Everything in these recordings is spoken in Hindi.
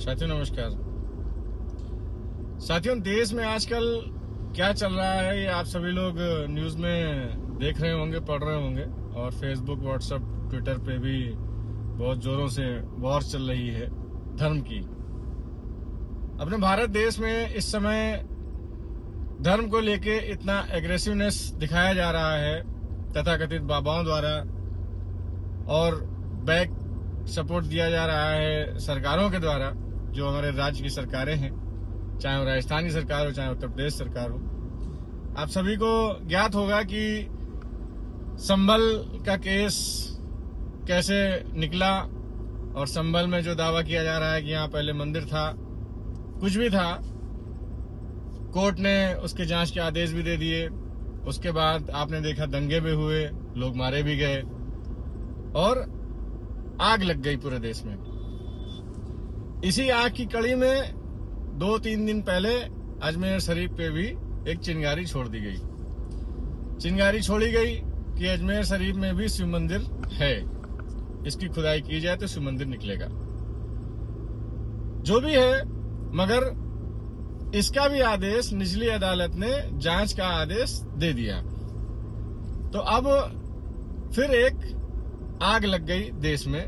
साथियों नमस्कार। साथियों, देश में आजकल क्या चल रहा है ये आप सभी लोग न्यूज में देख रहे होंगे, पढ़ रहे होंगे, और फेसबुक, व्हाट्सएप, ट्विटर पे भी बहुत जोरों से वॉर चल रही है धर्म की। अपने भारत देश में इस समय धर्म को लेके इतना एग्रेसिवनेस दिखाया जा रहा है तथाकथित बाबाओं द्वारा, और बैक सपोर्ट दिया जा रहा है सरकारों के द्वारा, जो हमारे राज्य की सरकारें हैं, चाहे वो राजस्थान की सरकार हो, चाहे उत्तर प्रदेश सरकार हो। आप सभी को ज्ञात होगा कि संभल का केस कैसे निकला, और संभल में जो दावा किया जा रहा है कि यहाँ पहले मंदिर था, कुछ भी था, कोर्ट ने उसके जांच के आदेश भी दे दिए। उसके बाद आपने देखा दंगे भी हुए, लोग मारे भी गए और आग लग गई पूरे देश में। इसी आग की कड़ी में 2-3 दिन पहले अजमेर शरीफ पे भी एक चिंगारी छोड़ दी गई। चिंगारी छोड़ी गई कि अजमेर शरीफ में भी शिव मंदिर है, इसकी खुदाई की जाए तो शिव मंदिर निकलेगा। जो भी है, मगर इसका भी आदेश निचली अदालत ने जांच का आदेश दे दिया। तो अब फिर एक आग लग गई देश में,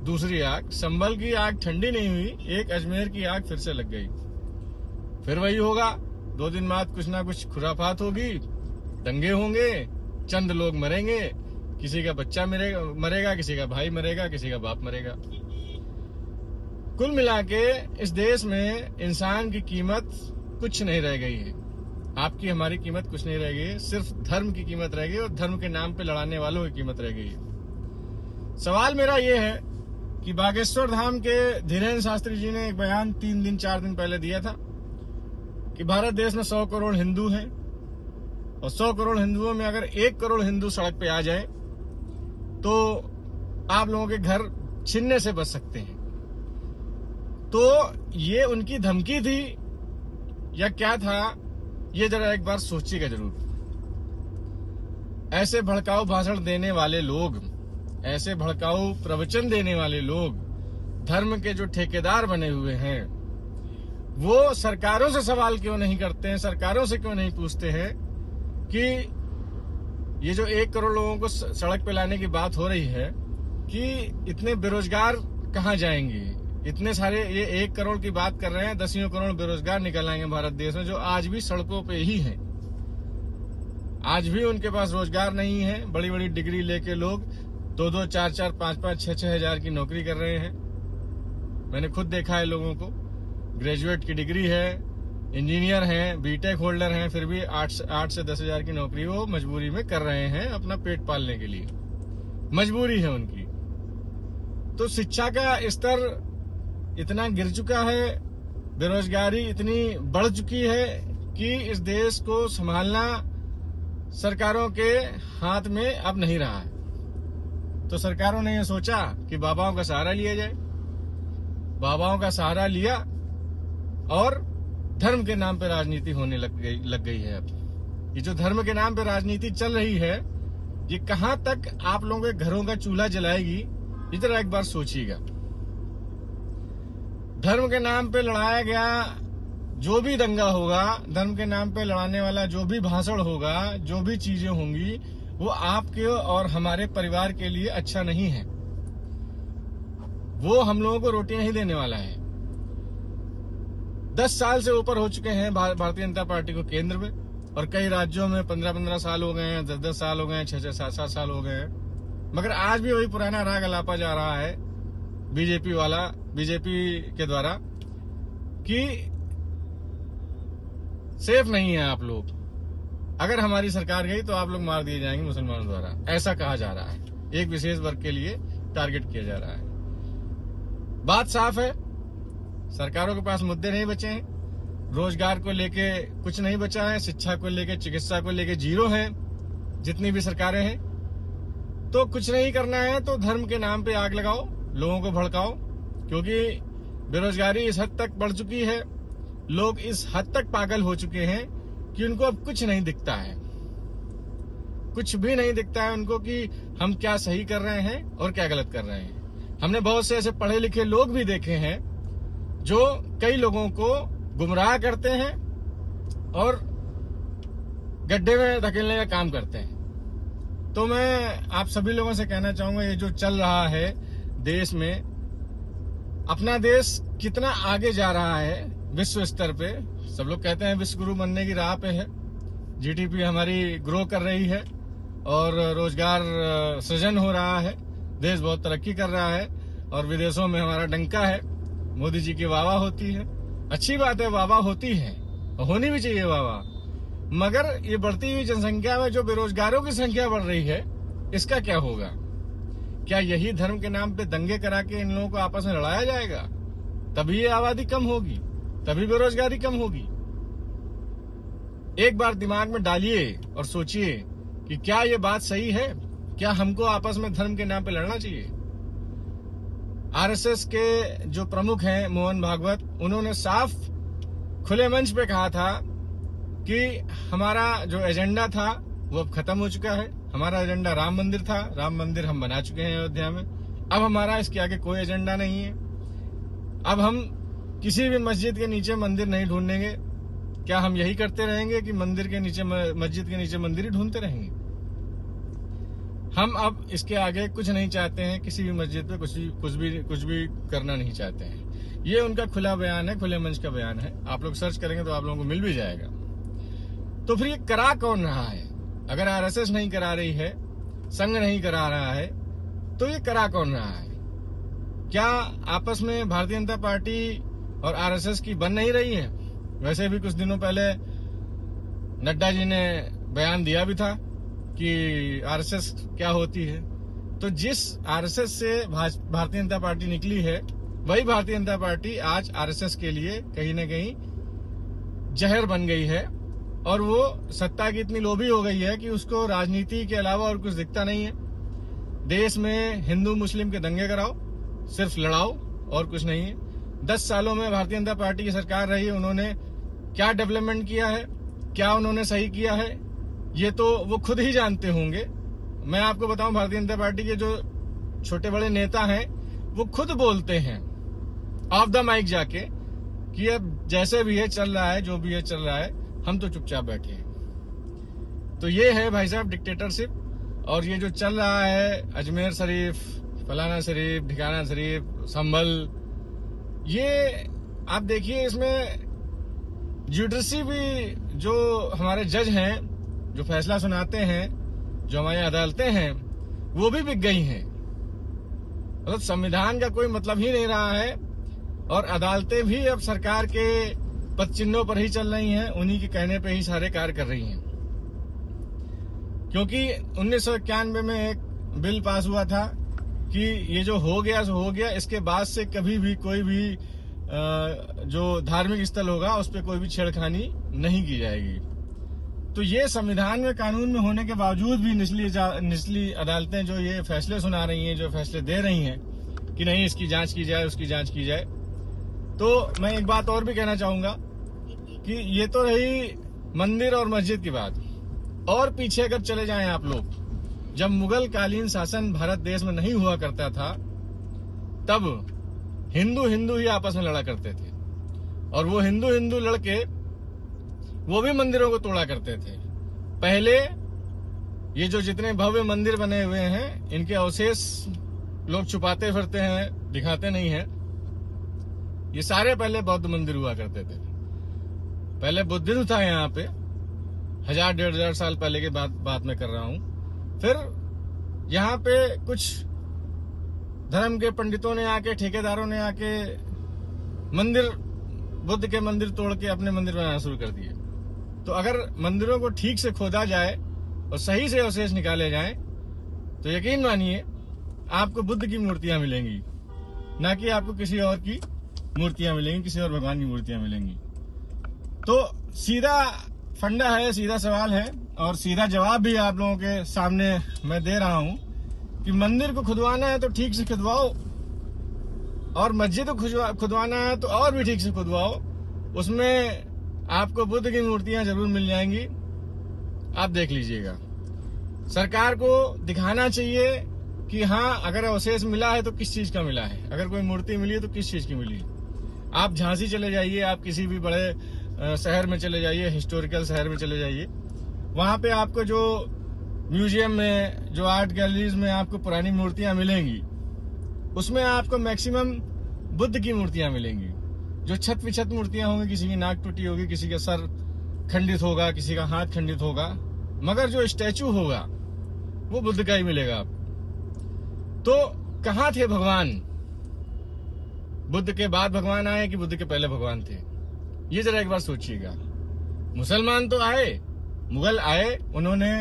दूसरी आग। संभल की आग ठंडी नहीं हुई, एक अजमेर की आग फिर से लग गई। फिर वही होगा, 2 दिन बाद कुछ ना कुछ खुराफात होगी, दंगे होंगे, चंद लोग मरेंगे, किसी का बच्चा मरेगा, किसी का भाई मरेगा, किसी का बाप मरेगा। कुल मिला के इस देश में इंसान की कीमत कुछ नहीं रह गई है। आपकी हमारी कीमत कुछ नहीं रह गई है, सिर्फ धर्म की कीमत रह गई, और धर्म के नाम पे लड़ाने वालों की कीमत रह गई है। सवाल मेरा ये है कि बागेश्वर धाम के धीरेन्द्र शास्त्री जी ने एक बयान 3-4 दिन पहले दिया था कि भारत देश में 100 करोड़ हिंदू हैं, और 100 करोड़ हिंदुओं में अगर 1 करोड़ हिंदू सड़क पे आ जाए तो आप लोगों के घर छीनने से बच सकते हैं। तो ये उनकी धमकी थी या क्या था, ये जरा एक बार सोचिएगा जरूर। ऐसे भड़काऊ भाषण देने वाले लोग, ऐसे भड़काऊ प्रवचन देने वाले लोग, धर्म के जो ठेकेदार बने हुए हैं, वो सरकारों से सवाल क्यों नहीं करते हैं, सरकारों से क्यों नहीं पूछते हैं कि ये जो 1 करोड़ लोगों को सड़क पे लाने की बात हो रही है, कि इतने बेरोजगार कहाँ जाएंगे। इतने सारे, ये 1 करोड़ की बात कर रहे हैं, 10 करोड़ बेरोजगार निकल आएंगे भारत देश में, जो आज भी सड़कों पे ही हैं। आज भी उनके पास रोजगार नहीं है। बड़ी बड़ी डिग्री लेके लोग 2-2, 4-4, 5-5, 6-6 हजार की नौकरी कर रहे हैं। मैंने खुद देखा है लोगों को, ग्रेजुएट की डिग्री है, इंजीनियर हैं, बीटेक होल्डर हैं, फिर भी 8 से 10 हजार की नौकरी वो मजबूरी में कर रहे हैं अपना पेट पालने के लिए। मजबूरी है उनकी। तो शिक्षा का स्तर इतना गिर चुका है, बेरोजगारी इतनी बढ़ चुकी है कि इस देश को संभालना सरकारों के हाथ में अब नहीं रहा है। तो सरकारों ने यह सोचा कि बाबाओं का सहारा लिया जाए। बाबाओं का सहारा लिया और धर्म के नाम पर राजनीति होने लग गई है। अब ये जो धर्म के नाम पर राजनीति चल रही है, ये कहां तक आप लोगों के घरों का चूल्हा जलाएगी, इधर एक बार सोचिएगा। धर्म के नाम पे लड़ाया गया जो भी दंगा होगा, धर्म के नाम पे लड़ाने वाला जो भी भाषण होगा, जो भी चीजें होंगी, वो आपके और हमारे परिवार के लिए अच्छा नहीं है। वो हम लोगों को रोटी नहीं देने वाला है। 10 साल से ऊपर हो चुके हैं भारतीय जनता पार्टी को केंद्र में, और कई राज्यों में 15-15 साल हो गए हैं, 10-10 साल हो गए हैं, 6-6, 7-7 साल हो गए हैं। मगर आज भी वही पुराना राग अलापा जा रहा है बीजेपी के द्वारा कि सेफ नहीं है आप लोग, अगर हमारी सरकार गई तो आप लोग मार दिए जाएंगे मुसलमानों द्वारा, ऐसा कहा जा रहा है। एक विशेष वर्ग के लिए टारगेट किया जा रहा है। बात साफ है, सरकारों के पास मुद्दे नहीं बचे हैं। रोजगार को लेके कुछ नहीं बचा है, शिक्षा को लेके, चिकित्सा को लेके जीरो है जितनी भी सरकारें हैं। तो कुछ नहीं करना है तो धर्म के नाम पे आग लगाओ, लोगों को भड़काओ, क्योंकि बेरोजगारी इस हद तक बढ़ चुकी है, लोग इस हद तक पागल हो चुके हैं कि उनको अब कुछ नहीं दिखता है, कुछ भी नहीं दिखता है उनको कि हम क्या सही कर रहे हैं और क्या गलत कर रहे हैं। हमने बहुत से ऐसे पढ़े लिखे लोग भी देखे हैं जो कई लोगों को गुमराह करते हैं और गड्ढे में धकेलने का काम करते हैं। तो मैं आप सभी लोगों से कहना चाहूंगा, ये जो चल रहा है देश में, अपना देश कितना आगे जा रहा है विश्व स्तर पे। सब लोग कहते हैं विश्व गुरु बनने की राह पे है, जीडीपी हमारी ग्रो कर रही है और रोजगार सृजन हो रहा है, देश बहुत तरक्की कर रहा है और विदेशों में हमारा डंका है। मोदी जी की वाह वाह होती है, अच्छी बात है, वाह वाह होती है, होनी भी चाहिए वाह वाह। मगर ये बढ़ती हुई जनसंख्या में जो बेरोजगारों की संख्या बढ़ रही है, इसका क्या होगा? क्या यही धर्म के नाम पे दंगे करा के इन लोगों को आपस में लड़ाया जाएगा? तभी ये आबादी कम होगी, तभी बेरोजगारी कम होगी। एक बार दिमाग में डालिए और सोचिए कि क्या ये बात सही है? क्या हमको आपस में धर्म के नाम पे लड़ना चाहिए? आरएसएस के जो प्रमुख हैं मोहन भागवत, उन्होंने साफ खुले मंच पे कहा था कि हमारा जो एजेंडा था वो अब खत्म हो चुका है। हमारा एजेंडा राम मंदिर था, राम मंदिर हम बना चुके हैं अयोध्या में, अब हमारा इसके आगे कोई एजेंडा नहीं है। अब हम किसी भी मस्जिद के नीचे मंदिर नहीं ढूंढेंगे। क्या हम यही करते रहेंगे कि मंदिर के नीचे, मस्जिद के नीचे मंदिर ही ढूंढते रहेंगे? हम अब इसके आगे कुछ नहीं चाहते हैं, किसी भी मस्जिद पे कुछ भी करना नहीं चाहते हैं। ये उनका खुला बयान है, खुले मंच का बयान है। आप लोग सर्च करेंगे तो आप लोगों को मिल भी जाएगा। तो फिर ये करा कौन रहा है? अगर आरएसएस नहीं करा रही है, संघ नहीं करा रहा है, तो ये करा कौन रहा है? क्या आपस में भारतीय जनता पार्टी और आरएसएस की बन नहीं रही है? वैसे भी कुछ दिनों पहले नड्डा जी ने बयान दिया भी था कि आरएसएस क्या होती है। तो जिस आरएसएस से भारतीय जनता पार्टी निकली है, वही भारतीय जनता पार्टी आज आरएसएस के लिए कहीं न कहीं जहर बन गई है और वो सत्ता की इतनी लोभी हो गई है कि उसको राजनीति के अलावा और कुछ दिखता नहीं है। देश में हिंदू मुस्लिम के दंगे कराओ, सिर्फ लड़ाओ और कुछ नहीं है। 10 सालों में भारतीय जनता पार्टी की सरकार रही, उन्होंने क्या डेवलपमेंट किया है, क्या उन्होंने सही किया है, ये तो वो खुद ही जानते होंगे। मैं आपको बताऊं, भारतीय जनता पार्टी के जो छोटे बड़े नेता हैं वो खुद बोलते हैं ऑफ द माइक जाके कि अब जैसे भी है चल रहा है, जो भी है चल रहा है, हम तो चुपचाप बैठे हैं। तो ये है भाई साहब डिक्टेटरशिप। और ये जो चल रहा है अजमेर शरीफ, फलाना शरीफ, ठिकाना शरीफ, संभल, ये आप देखिए, इसमें जुडिशरी भी, जो हमारे जज हैं, जो फैसला सुनाते हैं, जो हमारी अदालतें हैं, वो भी बिक गई हैं। मतलब संविधान का कोई मतलब ही नहीं रहा है और अदालतें भी अब सरकार के पद चिन्हों पर ही चल रही हैं, उन्हीं के कहने पे ही सारे कार्य कर रही हैं। क्योंकि 1991 में एक बिल पास हुआ था कि ये जो हो गया सो हो गया, इसके बाद से कभी भी कोई भी जो धार्मिक स्थल होगा उस पर कोई भी छेड़खानी नहीं की जाएगी। तो ये संविधान में, कानून में होने के बावजूद भी निचली अदालतें जो ये फैसले सुना रही हैं, जो फैसले दे रही हैं कि नहीं इसकी जांच की जाए, उसकी जांच की जाए। तो मैं एक बात और भी कहना चाहूंगा कि ये तो रही मंदिर और मस्जिद की बात, और पीछे अगर चले जाएं आप लोग, जब मुगल कालीन शासन भारत देश में नहीं हुआ करता था, तब हिंदू हिंदू ही आपस में लड़ा करते थे और वो हिंदू हिंदू लड़के वो भी मंदिरों को तोड़ा करते थे। पहले ये जो जितने भव्य मंदिर बने हुए हैं, इनके अवशेष लोग छुपाते फिरते हैं, दिखाते नहीं हैं। ये सारे पहले बौद्ध मंदिर हुआ करते थे। पहले बुद्धिज्म था यहाँ पे, 1000-1500 साल पहले की बात मैं कर रहा हूँ। फिर यहाँ पे कुछ धर्म के पंडितों ने आके, ठेकेदारों ने आके मंदिर, बुद्ध के मंदिर तोड़ के अपने मंदिर बनाना शुरू कर दिए। तो अगर मंदिरों को ठीक से खोदा जाए और सही से अवशेष निकाले जाएं, तो यकीन मानिए आपको बुद्ध की मूर्तियां मिलेंगी, ना कि आपको किसी और की मूर्तियां मिलेंगी, किसी और भगवान की मूर्तियां मिलेंगी। तो सीधा फंडा है, सीधा सवाल है और सीधा जवाब भी आप लोगों के सामने मैं दे रहा हूं कि मंदिर को खुदवाना है तो ठीक से खुदवाओ, और मस्जिद को खुदवाना है तो और भी ठीक से खुदवाओ। उसमें आपको बुद्ध की मूर्तियां जरूर मिल जाएंगी, आप देख लीजिएगा। सरकार को दिखाना चाहिए कि हाँ, अगर अवशेष मिला है तो किस चीज का मिला है, अगर कोई मूर्ति मिली है तो किस चीज की मिली है। आप झांसी चले जाइए, आप किसी भी बड़े शहर में चले जाइए, हिस्टोरिकल शहर में चले जाइए, वहां पे आपको जो म्यूजियम में, जो आर्ट गैलरीज में आपको पुरानी मूर्तियां मिलेंगी, उसमें आपको मैक्सिमम बुद्ध की मूर्तियां मिलेंगी। जो छत विछत मूर्तियां होंगी, किसी की नाक टूटी होगी, किसी का सर खंडित होगा, किसी का हाथ खंडित होगा, मगर जो स्टैचू होगा वो बुद्ध का ही मिलेगा आपको। तो कहाँ थे भगवान? बुद्ध के बाद भगवान आए कि बुद्ध के पहले भगवान थे? ये जरा एक बार सोचिएगा। मुसलमान तो आए, मुगल आए, उन्होंने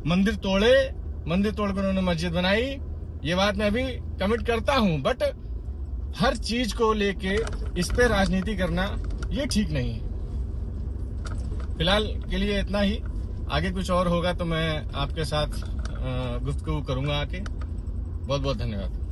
मंदिर तोड़े, मंदिर तोड़कर उन्होंने मस्जिद बनाई, ये बात मैं भी कमिट करता हूं, बट हर चीज को लेके इस पे राजनीति करना ये ठीक नहीं है। फिलहाल के लिए इतना ही, आगे कुछ और होगा तो मैं आपके साथ गुफ्तगू करूंगा आके। बहुत बहुत धन्यवाद।